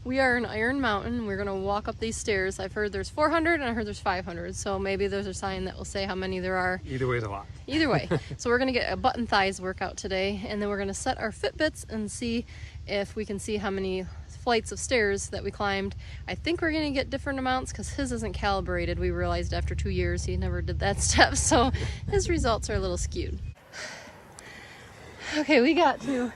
We are in Iron Mountain. We're gonna walk up these stairs. I've heard there's 400 and I heard there's 500. So maybe there's a sign that will say how many there are. Either way is a lot. Either way. So we're gonna get a butt and thighs workout today, and then we're gonna set our Fitbits and see if we can see how many flights of stairs that we climbed. I think we're gonna get different amounts because his isn't calibrated. We realized after 2 years he never did that step, so his results are a little skewed. Okay, we got to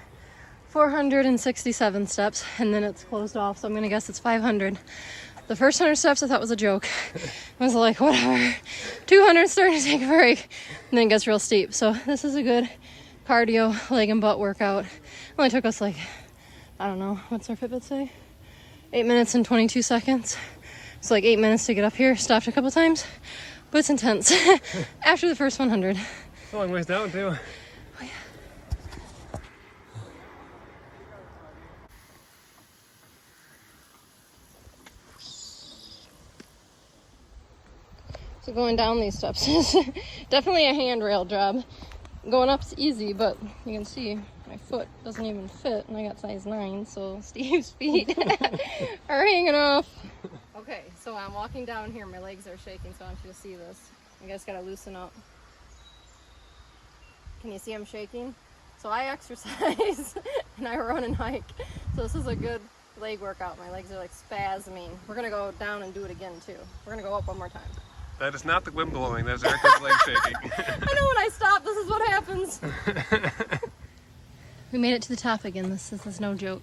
467 steps, and then it's closed off, so I'm gonna guess it's 500. The first 100 steps I thought was a joke. I was like, whatever. 200 starting to take a break, and then it gets real steep. So this is a good cardio leg and butt workout. It only took us like, I don't know, what's our Fitbit say? 8 minutes and 22 seconds. It's like 8 minutes to get up here. Stopped a couple times, but it's intense. After the first 100. It's a long ways down too. So going down these steps is definitely a handrail job. Going up's easy, but you can see my foot doesn't even fit, and I got size 9, so Steve's feet are hanging off. Okay, so I'm walking down here. My legs are shaking, so I want you to see this. You guys gotta loosen up. Can you see I'm shaking? So I exercise and I run and hike. So this is a good leg workout. My legs are like spasming. We're gonna go down and do it again too. We're gonna go up one more time. That is not the wind blowing, that's Erica's leg shaking. I know when I stop, this is what happens. We made it to the top again. This is no joke.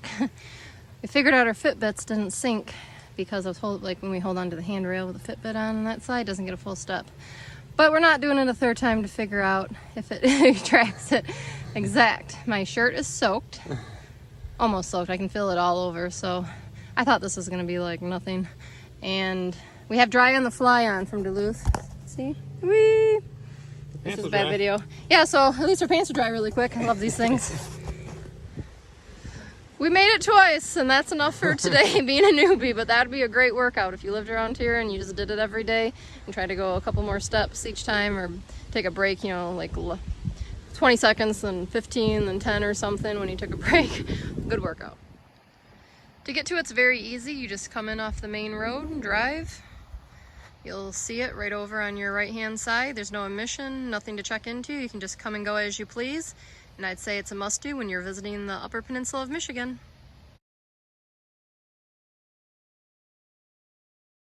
We figured out our Fitbits didn't sync because of like when we hold onto the handrail with the Fitbit on that side, doesn't get a full step. But we're not doing it a third time to figure out if it tracks it exact. My shirt is soaked, almost soaked. I can feel it all over. So I thought this was gonna be like nothing. And we have dry on the fly on from Duluth. See? Whee! This is a bad video. Yeah, so at least our pants are dry really quick. I love these things. We made it twice, and that's enough for today, being a newbie, but that'd be a great workout if you lived around here and you just did it every day and try to go a couple more steps each time, or take a break, you know, like 20 seconds, then 15, then 10 or something when you took a break. Good workout. To get to it's very easy. You just come in off the main road and drive. You'll see it right over on your right hand side. There's no admission, nothing to check into. You can just come and go as you please. And I'd say it's a must-do when you're visiting the Upper Peninsula of Michigan.